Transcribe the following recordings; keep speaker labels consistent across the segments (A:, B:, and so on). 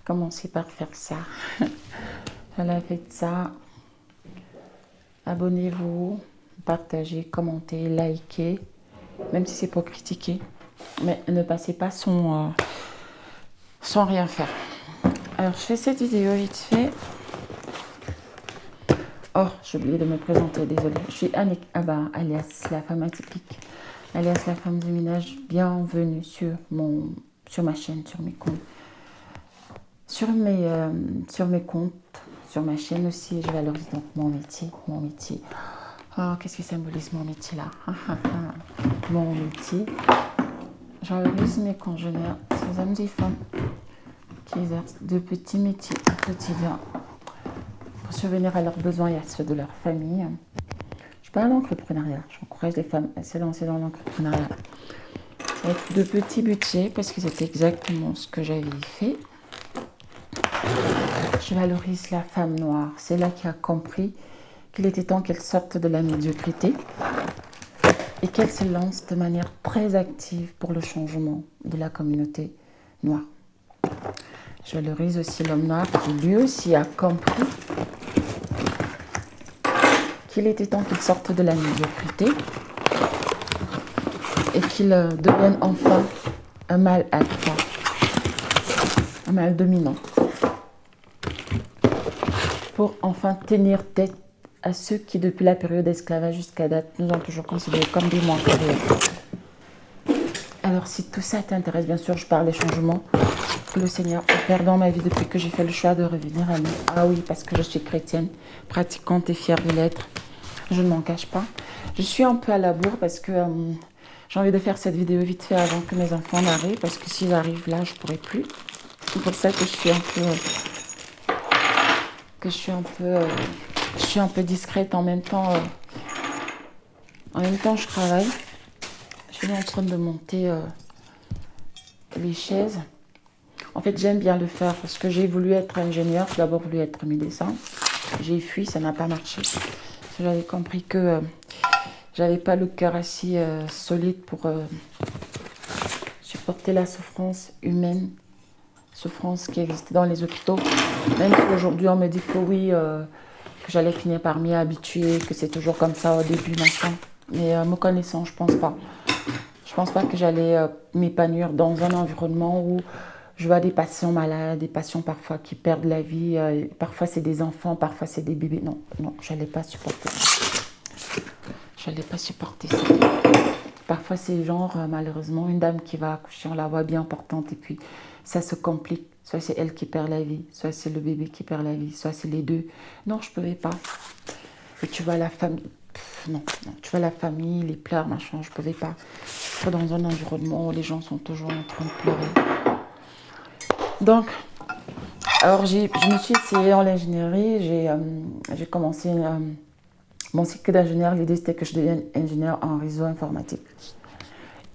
A: commencer par faire ça. Voilà, faites ça. Abonnez-vous, partagez, commentez, likez, même si c'est pour critiquer. Mais ne passez pas sans rien faire. Alors, je fais cette vidéo vite fait. Oh, j'ai oublié de me présenter, désolée. Je suis Annick Abba, alias la femme atypique, alias la femme du ménage. Bienvenue sur ma chaîne, sur mes comptes. Sur mes comptes, sur ma chaîne aussi, je valorise donc mon métier. Oh, qu'est-ce qui symbolise mon métier là? Mon métier. Je valorise mes congénères, ces hommes et femmes qui exercent de petits métiers au quotidien pour subvenir à leurs besoins et à ceux de leur famille. Je parle d'entrepreneuriat. J'encourage les femmes à se lancer dans l'entrepreneuriat avec de petits budgets parce que c'est exactement ce que j'avais fait. Je valorise la femme noire. C'est là qui a compris qu'il était temps qu'elle sorte de la médiocrité et qu'elle se lance de manière très active pour le changement de la communauté noire. Je valorise aussi l'homme noir qui lui aussi a compris qu'il était temps qu'il sorte de la médiocrité et qu'il devienne enfin un mâle alpha, un mâle dominant, pour enfin tenir tête à ceux qui, depuis la période d'esclavage jusqu'à date, nous ont toujours considérés comme des moins carrières. Alors, si tout ça t'intéresse, bien sûr, je parle des changements que le Seigneur opère dans ma vie depuis que j'ai fait le choix de revenir à lui. Ah oui, parce que je suis chrétienne, pratiquante et fière de l'être. Je ne m'en cache pas. Je suis un peu à la bourre parce que j'ai envie de faire cette vidéo vite fait avant que mes enfants n'arrivent, parce que s'ils arrivent là, je ne pourrai plus. C'est pour ça que je suis un peu discrète en même temps. Je travaille. Je suis en train de monter les chaises. En fait, j'aime bien le faire parce que j'ai voulu être ingénieure. J'ai d'abord voulu être médecin. J'ai fui, ça n'a pas marché. J'avais compris que j'avais pas le cœur assez solide pour supporter la souffrance humaine, souffrance qui existait dans les hôpitaux. Même si aujourd'hui on me dit que oui, que j'allais finir par m'y habituer, que c'est toujours comme ça au début, machin. Mais me connaissant, je pense pas. Je pense pas que j'allais m'épanouir dans un environnement où je vois des patients malades, des patients parfois qui perdent la vie. Parfois c'est des enfants, parfois c'est des bébés. Non, j'allais pas supporter ça. J'allais pas supporter ça. Parfois c'est genre, malheureusement, une dame qui va accoucher, on la voit bien portante et puis ça se complique. Soit c'est elle qui perd la vie, soit c'est le bébé qui perd la vie, soit c'est les deux. Non, je pouvais pas. Et tu vois la famille, non, tu vois la famille, les pleurs, machin, je pouvais pas. Je suis dans un environnement où les gens sont toujours en train de pleurer. Donc, alors je me suis essayée en ingénierie, j'ai commencé mon cycle d'ingénieur. L'idée c'était que je devienne ingénieur en réseau informatique.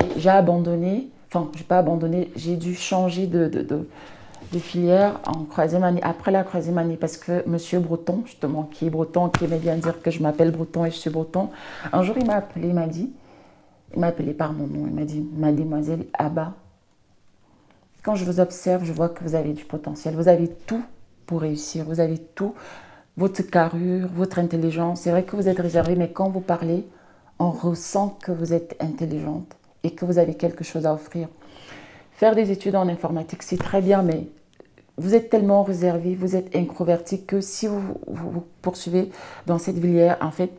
A: Et j'ai abandonné, enfin, j'ai pas abandonné, j'ai dû changer de filière en troisième année, après la troisième année, parce que Monsieur Breton, justement, qui est breton, qui aimait bien dire que je m'appelle Breton et je suis breton, un jour il m'a appelé, il m'a appelé par mon nom, il m'a dit, Mademoiselle Abba, quand je vous observe, je vois que vous avez du potentiel, vous avez tout pour réussir, vous avez tout, votre carrure, votre intelligence. C'est vrai que vous êtes réservée, mais quand vous parlez, on ressent que vous êtes intelligente et que vous avez quelque chose à offrir. Faire des études en informatique, c'est très bien, mais vous êtes tellement réservé, vous êtes introverti que si vous poursuivez dans cette filière, en fait,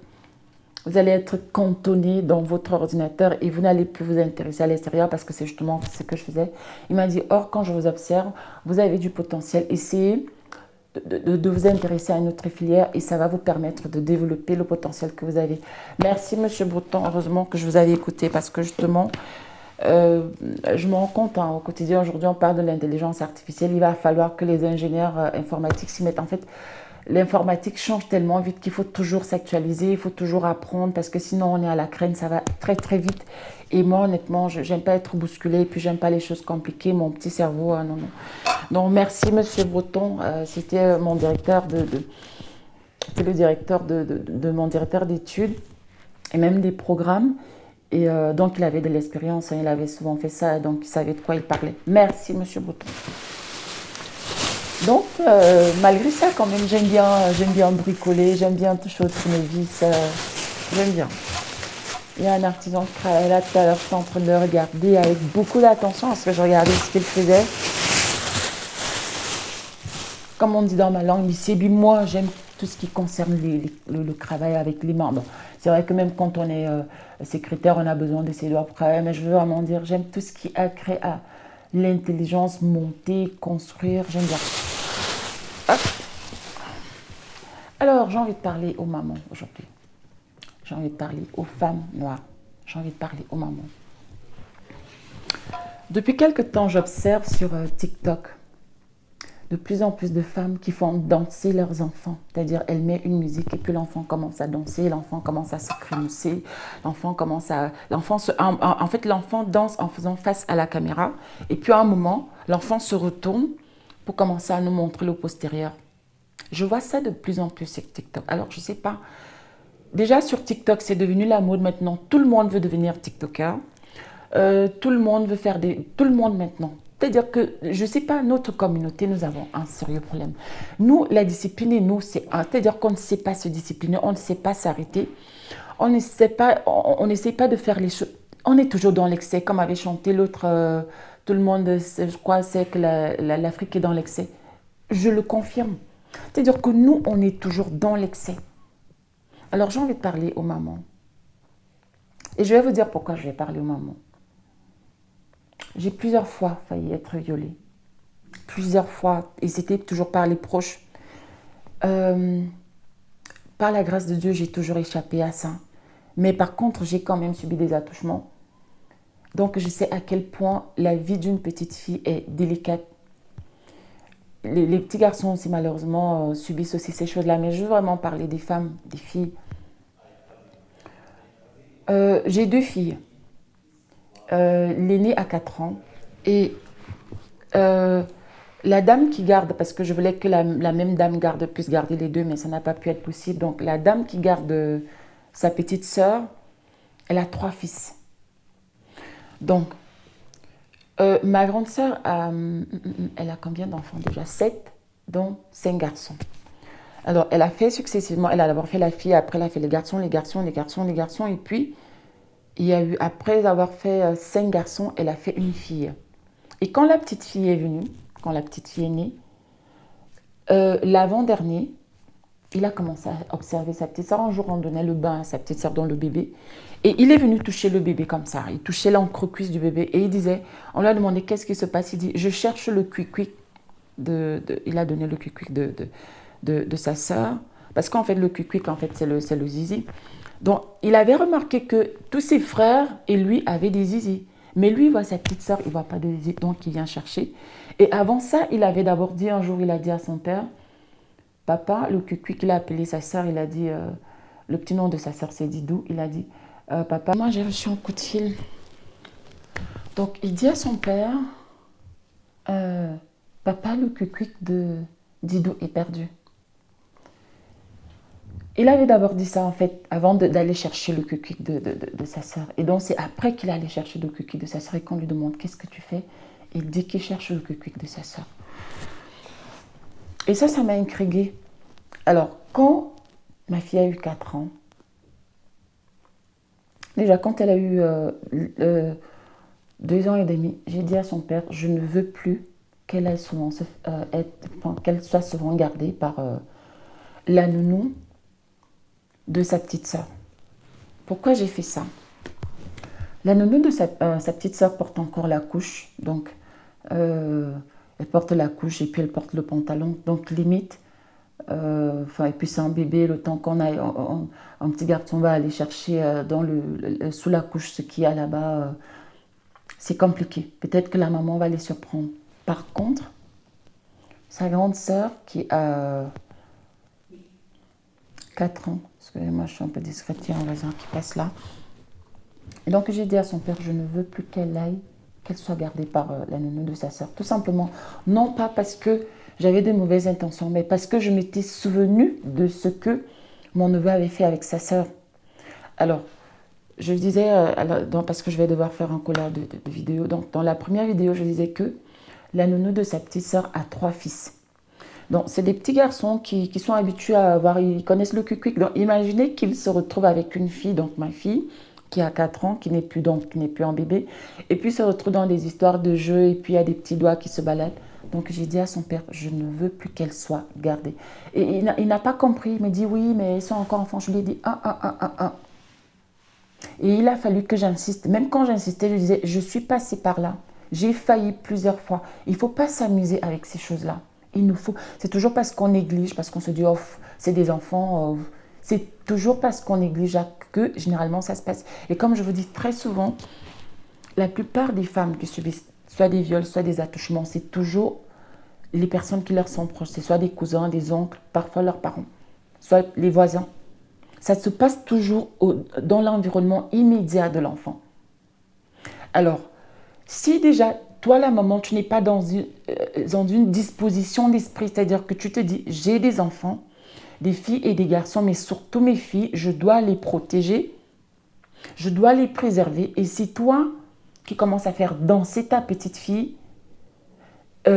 A: vous allez être cantonné dans votre ordinateur et vous n'allez plus vous intéresser à l'extérieur parce que c'est justement ce que je faisais. Il m'a dit, or, quand je vous observe, vous avez du potentiel. Essayez de vous intéresser à une autre filière et ça va vous permettre de développer le potentiel que vous avez. Merci, Monsieur Breton. Heureusement que je vous avais écouté parce que justement, je me rends compte au quotidien, aujourd'hui on parle de l'intelligence artificielle, il va falloir que les ingénieurs informatiques s'y mettent. En fait, l'informatique change tellement vite qu'il faut toujours s'actualiser, il faut toujours apprendre parce que sinon on est à la traîne, ça va très très vite. Et moi honnêtement, j'aime pas être bousculée, puis j'aime pas les choses compliquées, mon petit cerveau, non. Donc merci Monsieur Breton, c'était mon directeur c'était le directeur de mon directeur d'études et même des programmes. Et donc, il avait de l'expérience, il avait souvent fait ça, donc il savait de quoi il parlait. Merci, Monsieur Breton. Donc, malgré ça, quand même, j'aime bien bricoler, j'aime bien toucher aux tournevis, j'aime bien. Il y a un artisan qui travaille là tout à l'heure, je suis en train de le regarder avec beaucoup d'attention parce que je regardais ce qu'il faisait. Comme on dit dans ma langue, ici, moi, j'aime tout ce qui concerne le travail avec les mains. Bon, c'est vrai que même quand on est secrétaire, on a besoin de ses doigts pour travailler, mais je veux vraiment dire, j'aime tout ce qui a créé à l'intelligence, monter, construire, j'aime bien. Hop. Alors, j'ai envie de parler aux mamans aujourd'hui. J'ai envie de parler aux femmes noires. J'ai envie de parler aux mamans. Depuis quelque temps, j'observe sur TikTok de plus en plus de femmes qui font danser leurs enfants. C'est-à-dire, elles mettent une musique et puis l'enfant commence à danser, l'enfant commence à se crémousser, l'enfant commence à... En fait, l'enfant danse en faisant face à la caméra. Et puis, à un moment, l'enfant se retourne pour commencer à nous montrer le postérieur. Je vois ça de plus en plus sur TikTok. Alors, je ne sais pas. Déjà, sur TikTok, c'est devenu la mode maintenant. Tout le monde veut devenir TikToker. Tout le monde veut faire des... Tout le monde maintenant. C'est-à-dire que, je ne sais pas, notre communauté, nous avons un sérieux problème. Nous, la discipline, nous, c'est-à-dire qu'on ne sait pas se discipliner, on ne sait pas s'arrêter, on n'essaie pas de faire les choses. On est toujours dans l'excès, comme avait chanté l'autre, tout le monde, je crois, c'est que l'Afrique est dans l'excès. Je le confirme. C'est-à-dire que nous, on est toujours dans l'excès. Alors, j'ai envie de parler aux mamans. Et je vais vous dire pourquoi je vais parler aux mamans. J'ai plusieurs fois failli être violée. Plusieurs fois. Et c'était toujours par les proches. Par la grâce de Dieu, j'ai toujours échappé à ça. Mais par contre, j'ai quand même subi des attouchements. Donc, je sais à quel point la vie d'une petite fille est délicate. Les petits garçons aussi, malheureusement, subissent aussi ces choses-là. Mais je veux vraiment parler des femmes, des filles. J'ai deux filles. L'aînée a 4 ans. Et la dame qui garde, parce que je voulais que la même dame puisse garder les deux, mais ça n'a pas pu être possible. Donc, la dame qui garde sa petite sœur, elle a 3 fils. Donc, ma grande sœur, elle a combien d'enfants déjà? 7, dont 5 garçons. Alors, elle a fait successivement, elle a d'abord fait la fille, après elle a fait les garçons, les garçons, les garçons, les garçons, et puis, il y a eu, après avoir fait 5 garçons, elle a fait une fille. Et quand la petite fille est venue, quand la petite fille est née, l'avant-dernier, il a commencé à observer sa petite soeur. Un jour, on donnait le bain à sa petite soeur dans le bébé. Et il est venu toucher le bébé comme ça. Il touchait l'encre-cuisse du bébé. Et il disait, on lui a demandé qu'est-ce qui se passe. Il dit, je cherche le cuicui. Il a donné le cuicui de sa soeur. Parce qu'en fait, le cuicui, en fait, c'est le zizi. Donc, il avait remarqué que tous ses frères et lui avaient des zizi. Mais lui, il voit sa petite soeur, il ne voit pas de zizi. Donc, il vient chercher. Et avant ça, il avait d'abord dit, un jour, il a dit à son père, papa, le cuicui qu'il a appelé sa sœur, il a dit, le petit nom de sa sœur c'est Didou, il a dit, papa, moi j'ai reçu un coup de fil. Donc il dit à son père, papa, le cuicui de Didou est perdu. Il avait d'abord dit ça en fait, avant d'aller chercher le cuicui de sa sœur. Et donc c'est après qu'il allait chercher le cuicui de sa sœur et qu'on lui demande, qu'est-ce que tu fais? Il dit qu'il cherche le cuicui de sa sœur. Et ça m'a intriguée. Alors, quand ma fille a eu 4 ans, déjà quand elle a eu 2 ans et demi, j'ai dit à son père, je ne veux plus qu'elle soit souvent gardée par la nounou de sa petite sœur. Pourquoi j'ai fait ça? La nounou de sa petite sœur porte encore la couche, donc elle porte la couche et puis elle porte le pantalon, donc limite, et puis c'est un bébé, le temps qu'on a un petit garçon va aller chercher sous la couche ce qu'il y a là-bas, c'est compliqué. Peut-être que la maman va les surprendre. Par contre, sa grande sœur qui a 4 ans, excusez-moi, je suis un peu discrète, il y a un voisin qui passe là. Et donc j'ai dit à son père, je ne veux plus qu'elle soit gardée par la nounou de sa sœur. Tout simplement, non pas parce que j'avais de mauvaises intentions, mais parce que je m'étais souvenue de ce que mon neveu avait fait avec sa sœur. Alors, je disais, parce que je vais devoir faire un collage de vidéos, donc dans la première vidéo, je disais que la nounou de sa petite sœur a 3 fils. Donc, c'est des petits garçons qui sont habitués à avoir, ils connaissent le cucuic. Donc, imaginez qu'ils se retrouvent avec une fille, donc ma fille, qui a 4 ans, qui n'est plus, donc, qui n'est plus en bébé, et puis se retrouve dans des histoires de jeux, et puis il y a des petits doigts qui se baladent. Donc, j'ai dit à son père, je ne veux plus qu'elle soit gardée. Et il n'a pas compris, il me dit, oui, mais ils sont encore enfants. Je lui ai dit, un. Et il a fallu que j'insiste. Même quand j'insistais, je disais, je suis passée par là. J'ai failli plusieurs fois. Il ne faut pas s'amuser avec ces choses-là. Il nous faut. C'est toujours parce qu'on néglige, parce qu'on se dit, oh, c'est des enfants. C'est toujours parce qu'on néglige que généralement ça se passe. Et comme je vous dis très souvent, la plupart des femmes qui subissent soit des viols, soit des attouchements, c'est toujours les personnes qui leur sont proches. C'est soit des cousins, des oncles, parfois leurs parents, soit les voisins. Ça se passe toujours dans l'environnement immédiat de l'enfant. Alors, si déjà, toi la maman, tu n'es pas dans une disposition d'esprit, c'est-à-dire que tu te dis, j'ai des enfants, des filles et des garçons, mais surtout mes filles, je dois les protéger, je dois les préserver. Et c'est toi qui commences à faire danser ta petite fille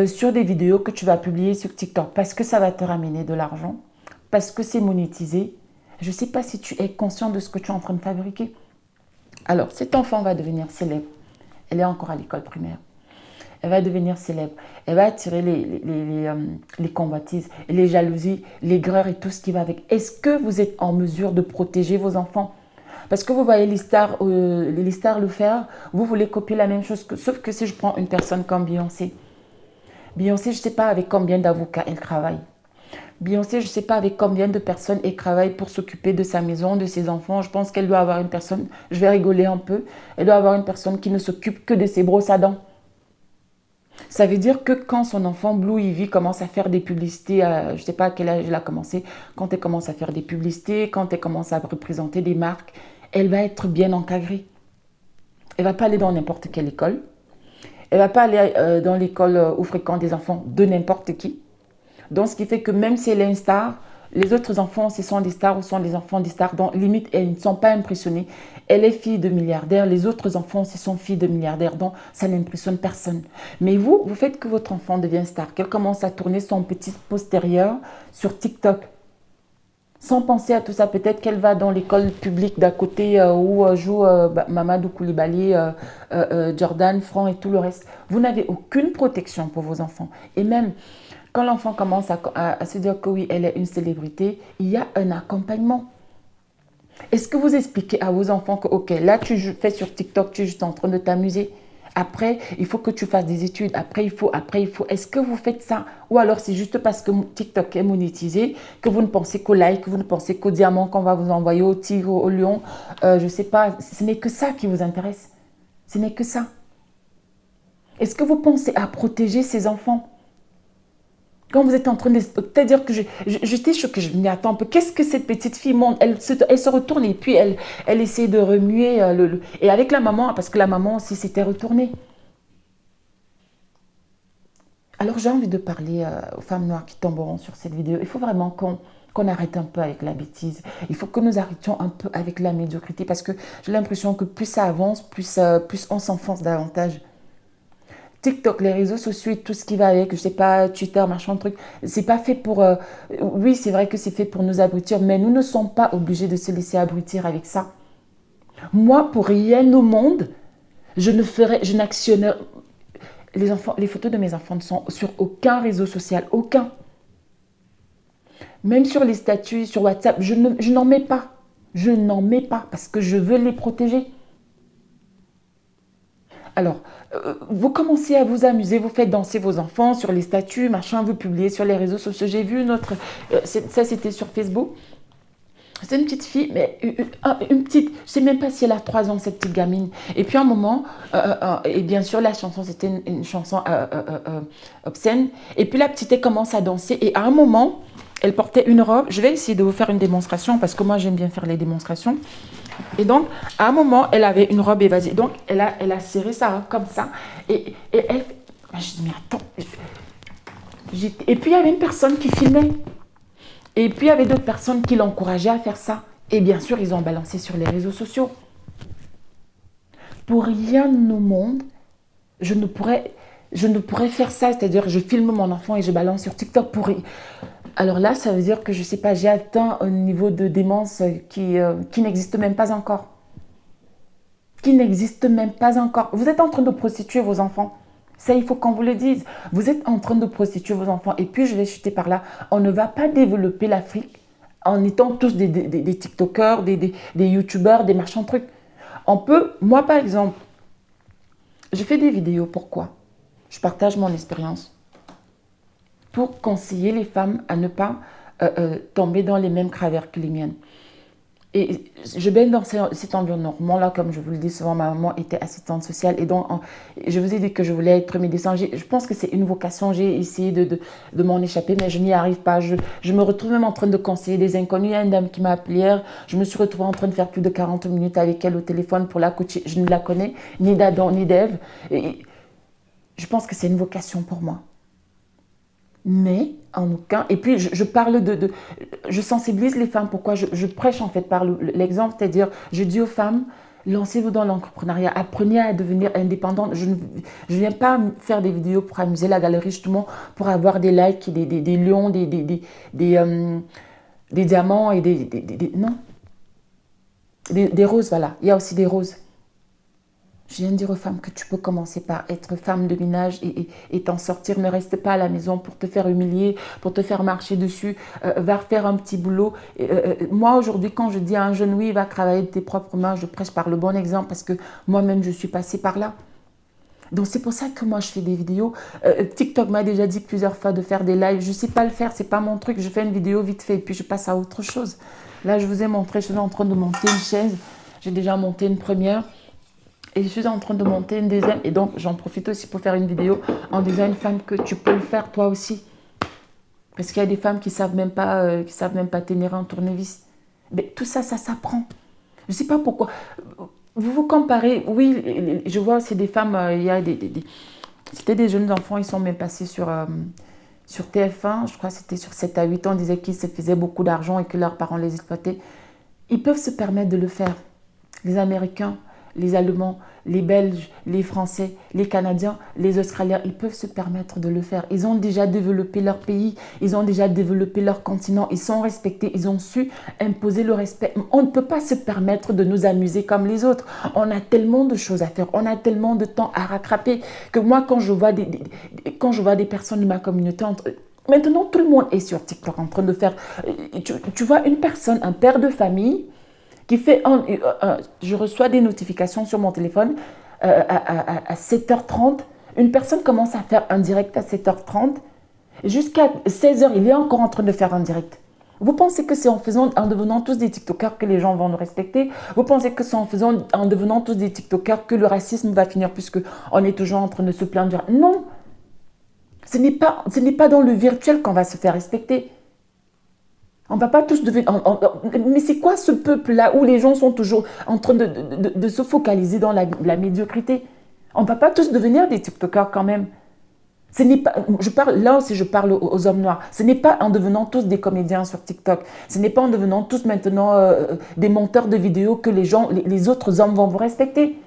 A: sur des vidéos que tu vas publier sur TikTok, parce que ça va te ramener de l'argent, parce que c'est monétisé. Je ne sais pas si tu es conscient de ce que tu es en train de fabriquer. Alors, cet enfant va devenir célèbre. Elle est encore à l'école primaire. Elle va devenir célèbre. Elle va attirer les convoitises, les jalousies, l'aigreur et tout ce qui va avec. Est-ce que vous êtes en mesure de protéger vos enfants? Parce que vous voyez les stars le faire, vous voulez copier la même chose. Sauf que si je prends une personne comme Beyoncé. Beyoncé, je ne sais pas avec combien d'avocats elle travaille. Beyoncé, je ne sais pas avec combien de personnes elle travaille pour s'occuper de sa maison, de ses enfants. Je pense qu'elle doit avoir une personne, je vais rigoler un peu, elle doit avoir une personne qui ne s'occupe que de ses brosses à dents. Ça veut dire que quand son enfant Blue Ivy commence à faire des publicités, je ne sais pas à quel âge elle a commencé, quand elle commence à faire des publicités, quand elle commence à représenter des marques, elle va être bien encadrée. Elle ne va pas aller dans n'importe quelle école. Elle ne va pas aller dans l'école où fréquentent des enfants de n'importe qui. Donc, ce qui fait que même si elle est une star, les autres enfants, ce sont des stars ou sont des enfants des stars. Donc, limite, elles ne sont pas impressionnées. Elle est fille de milliardaire. Les autres enfants, ce sont filles de milliardaires. Donc, ça n'impressionne personne. Mais vous faites que votre enfant devient star, qu'elle commence à tourner son petit postérieur sur TikTok. Sans penser à tout ça, peut-être qu'elle va dans l'école publique d'à côté où joue Mamadou Koulibaly, Jordan, Franc et tout le reste. Vous n'avez aucune protection pour vos enfants. Et même quand l'enfant commence à se dire que oui, elle est une célébrité, il y a un accompagnement. Est-ce que vous expliquez à vos enfants que, ok, là tu fais sur TikTok, tu es juste en train de t'amuser. Après, il faut que tu fasses des études. Après, il faut. Est-ce que vous faites ça? Ou alors, c'est juste parce que TikTok est monétisé que vous ne pensez qu'au like, que vous ne pensez qu'au diamant qu'on va vous envoyer, au tigre, au lion. Je ne sais pas. Ce n'est que ça qui vous intéresse. Ce n'est que ça. Est-ce que vous pensez à protéger ces enfants? Quand vous êtes en train de... C'est-à-dire que j'étais choquée. Je me dis, attends un peu, qu'est-ce que cette petite fille monte? Elle se retourne et puis elle essaie de remuer. Et avec la maman, parce que la maman aussi s'était retournée. Alors j'ai envie de parler aux femmes noires qui tomberont sur cette vidéo. Il faut vraiment qu'on arrête un peu avec la bêtise. Il faut que nous arrêtions un peu avec la médiocrité parce que j'ai l'impression que plus ça avance, plus on s'enfonce davantage. TikTok, les réseaux sociaux et tout ce qui va avec, je sais pas, Twitter, machin, truc, c'est pas fait pour... oui, c'est vrai que c'est fait pour nous abrutir, mais nous ne sommes pas obligés de se laisser abrutir avec ça. Moi, pour rien au monde, je n'actionnerai... Les photos de mes enfants ne sont sur aucun réseau social, aucun. Même sur les statuts, sur WhatsApp, je n'en mets pas. Je n'en mets pas parce que je veux les protéger. Alors, vous commencez à vous amuser, vous faites danser vos enfants sur les statuts, machin, vous publiez sur les réseaux sociaux. J'ai vu notre... ça, c'était sur Facebook. C'est une petite fille, mais une petite... Je ne sais même pas si elle a 3 ans, cette petite gamine. Et puis, à un moment, et bien sûr, la chanson, c'était une chanson obscène. Et puis, la petite, elle commence à danser. Et à un moment, elle portait une robe. Je vais essayer de vous faire une démonstration parce que moi, j'aime bien faire les démonstrations. Et donc, à un moment, elle avait une robe évasée. Donc, elle a serré sa robe comme ça. Et elle... Je dis, mais attends. Et puis, il y avait une personne qui filmait. Et puis, il y avait d'autres personnes qui l'encourageaient à faire ça. Et bien sûr, ils ont balancé sur les réseaux sociaux. Pour rien au monde, je ne pourrais... Je ne pourrais faire ça, c'est-à-dire je filme mon enfant et je balance sur TikTok pour... Alors là, ça veut dire que, je ne sais pas, j'ai atteint un niveau de démence qui n'existe même pas encore. Qui n'existe même pas encore. Vous êtes en train de prostituer vos enfants. Ça, il faut qu'on vous le dise. Vous êtes en train de prostituer vos enfants. Et puis, je vais chuter par là. On ne va pas développer l'Afrique en étant tous des TikTokers, des YouTubeurs, des machins trucs. On peut, moi par exemple, je fais des vidéos. Pourquoi? Je partage mon expérience pour conseiller les femmes à ne pas tomber dans les mêmes travers que les miennes. Et je baigne dans cet environnement-là, comme je vous le dis souvent, ma maman était assistante sociale. Et donc, je vous ai dit que je voulais être médecin. Je pense que c'est une vocation. J'ai essayé de m'en échapper, mais je n'y arrive pas. Je me retrouve même en train de conseiller des inconnus. Il y a une dame qui m'a appelée hier. Je me suis retrouvée en train de faire plus de 40 minutes avec elle au téléphone pour la coacher. Je ne la connais, ni d'Adam, ni d'Ève. Et je pense que c'est une vocation pour moi. Mais en aucun... Et puis, je parle je sensibilise les femmes. Pourquoi je prêche en fait par l'exemple, c'est-à-dire, je dis aux femmes, lancez-vous dans l'entrepreneuriat, apprenez à devenir indépendante. Je ne viens pas faire des vidéos pour amuser la galerie, justement, pour avoir des likes, des lions, des diamants et non, des roses, voilà. Il y a aussi des roses. Je viens de dire aux femmes que tu peux commencer par être femme de ménage et t'en sortir. Ne reste pas à la maison pour te faire humilier, pour te faire marcher dessus. Va faire un petit boulot. Moi, aujourd'hui, quand je dis à un jeune, oui, va travailler de tes propres mains, je prêche par le bon exemple parce que moi-même, je suis passée par là. Donc, c'est pour ça que moi, je fais des vidéos. TikTok m'a déjà dit plusieurs fois de faire des lives. Je ne sais pas le faire, c'est pas mon truc. Je fais une vidéo vite fait et puis je passe à autre chose. Là, je vous ai montré, je suis en train de monter une chaise. J'ai déjà monté une première. Et je suis en train de monter une deuxième. Et donc, j'en profite aussi pour faire une vidéo en disant à une femme que tu peux le faire toi aussi. Parce qu'il y a des femmes qui ne savent même pas tenir un tournevis. Mais tout ça, ça s'apprend. Je ne sais pas pourquoi. Vous vous comparez. Oui, je vois aussi des femmes, il y a c'était des jeunes enfants, ils sont même passés sur TF1. Je crois que c'était sur 7 à 8 ans. On disait qu'ils se faisaient beaucoup d'argent et que leurs parents les exploitaient. Ils peuvent se permettre de le faire. Les Américains, les Allemands, les Belges, les Français, les Canadiens, les Australiens, ils peuvent se permettre de le faire. Ils ont déjà développé leur pays, ils ont déjà développé leur continent, ils sont respectés, ils ont su imposer le respect. On ne peut pas se permettre de nous amuser comme les autres. On a tellement de choses à faire, on a tellement de temps à rattraper que moi, quand je vois des personnes de ma communauté, maintenant tout le monde est sur TikTok en train de faire... Tu vois une personne, un père de famille, qui fait je reçois des notifications sur mon téléphone à 7h30. Une personne commence à faire un direct à 7h30. Jusqu'à 16h, il est encore en train de faire un direct. Vous pensez que c'est en devenant tous des TikTokers que les gens vont nous respecter? Vous pensez que c'est en devenant tous des TikTokers que le racisme va finir puisque on est toujours en train de se plaindre? Non, ce n'est pas dans le virtuel qu'on va se faire respecter. On ne va pas tous devenir... Mais c'est quoi ce peuple-là où les gens sont toujours en train de se focaliser dans la médiocrité? On ne va pas tous devenir des TikTokers quand même. Ce n'est pas, là aussi, je parle aux hommes noirs. Ce n'est pas en devenant tous des comédiens sur TikTok. Ce n'est pas en devenant tous maintenant des monteurs de vidéos que les autres hommes vont vous respecter.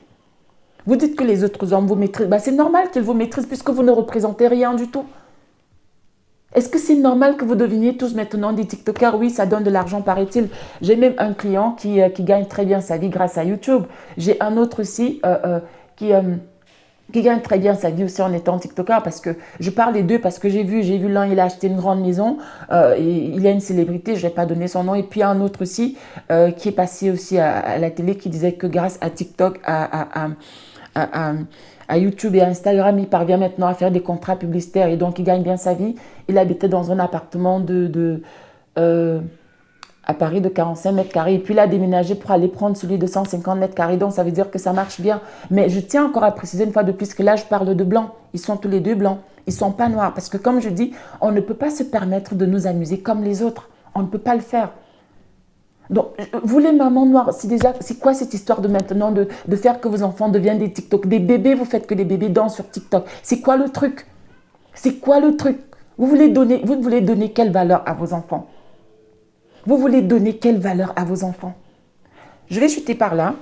A: Vous dites que les autres hommes vous maîtrisent. C'est normal qu'ils vous maîtrisent puisque vous ne représentez rien du tout. Est-ce que c'est normal que vous deveniez tous maintenant des TikTokers? Oui, ça donne de l'argent, paraît-il. J'ai même un client qui gagne très bien sa vie grâce à YouTube. J'ai un autre aussi qui gagne très bien sa vie aussi en étant TikToker parce que je parle des deux parce que j'ai vu l'un, il a acheté une grande maison, et il a une célébrité, je ne vais pas donner son nom. Et puis un autre aussi qui est passé aussi à la télé qui disait que grâce à TikTok, à YouTube et à Instagram, il parvient maintenant à faire des contrats publicitaires et donc il gagne bien sa vie. Il habitait dans un appartement à Paris de 45 mètres carrés et puis il a déménagé pour aller prendre celui de 150 mètres carrés. Donc ça veut dire que ça marche bien. Mais je tiens encore à préciser une fois de plus que là, je parle de blancs. Ils sont tous les deux blancs. Ils ne sont pas noirs parce que comme je dis, on ne peut pas se permettre de nous amuser comme les autres. On ne peut pas le faire. Donc, vous les mamans noires, c'est quoi cette histoire de maintenant de faire que vos enfants deviennent des TikTok? Des bébés, vous faites que des bébés dansent sur TikTok. C'est quoi le truc? C'est quoi le truc? Vous voulez donner quelle valeur à vos enfants? Vous voulez donner quelle valeur à vos enfants? Je vais chuter par là.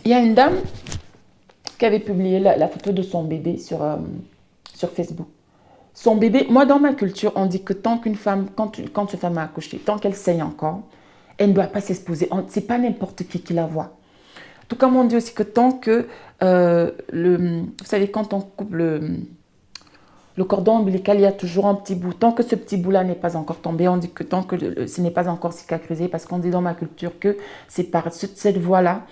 A: Il y a une dame qui avait publié la photo de son bébé sur sur Facebook. Son bébé, moi dans ma culture, on dit que tant qu'une femme, quand une femme a accouché, tant qu'elle saigne encore, elle ne doit pas s'exposer. C'est pas n'importe qui la voit. Tout comme on dit aussi que tant que, vous savez, quand on coupe le cordon ombilical, il y a toujours un petit bout. Tant que ce petit bout-là n'est pas encore tombé, on dit que tant que ce n'est pas encore cicatrisé, parce qu'on dit dans ma culture que c'est par cette voie-là,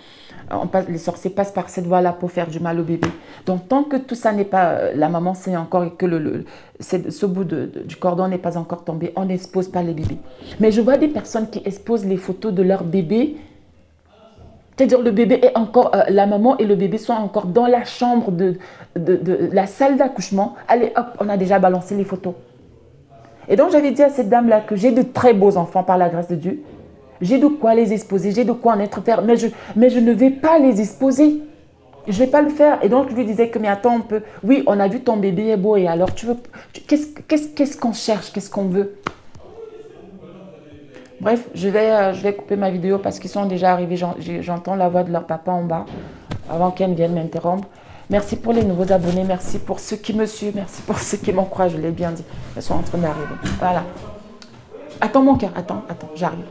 A: les sorciers passent par cette voie-là pour faire du mal au bébé. Donc tant que tout ça n'est pas, la maman saigne encore et que ce bout du cordon n'est pas encore tombé, on n'expose pas les bébés. Mais je vois des personnes qui exposent les photos de leur bébé. C'est-à-dire le bébé est encore, la maman et le bébé sont encore dans la chambre de la salle d'accouchement. Allez hop, on a déjà balancé les photos. Et donc j'avais dit à cette dame-là que j'ai de très beaux enfants par la grâce de Dieu. J'ai de quoi les exposer, j'ai de quoi en être fière, mais je ne vais pas les exposer. Je ne vais pas le faire. Et donc je lui disais que mais attends, on peut, oui, on a vu ton bébé est beau et alors qu'est-ce qu'on cherche, qu'est-ce qu'on veut? Bref, je vais couper ma vidéo parce qu'ils sont déjà arrivés. J'entends la voix de leur papa en bas avant qu'elle vienne m'interrompre. Merci pour les nouveaux abonnés. Merci pour ceux qui me suivent. Merci pour ceux qui m'encouragent. Je l'ai bien dit. Elles sont en train d'arriver. Voilà. Attends, mon cœur. Attends, j'arrive.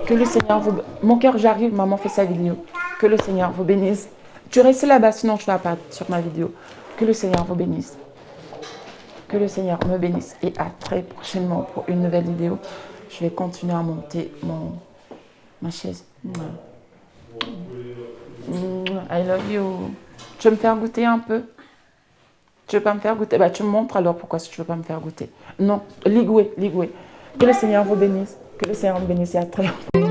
A: Que le Seigneur vous... Mon cœur, j'arrive. Maman fait sa vidéo. Que le Seigneur vous bénisse. Tu restes là-bas, sinon je ne vais pas sur ma vidéo. Que le Seigneur vous bénisse. Que le Seigneur me bénisse. Et à très prochainement pour une nouvelle vidéo. Je vais continuer à monter ma chaise. I love you. Tu veux me faire goûter un peu? Tu veux pas me faire goûter? Bah, tu me montres alors pourquoi si tu veux pas me faire goûter. Non, ligoué. Que le Seigneur vous bénisse. Que le Seigneur vous bénisse et à très bientôt.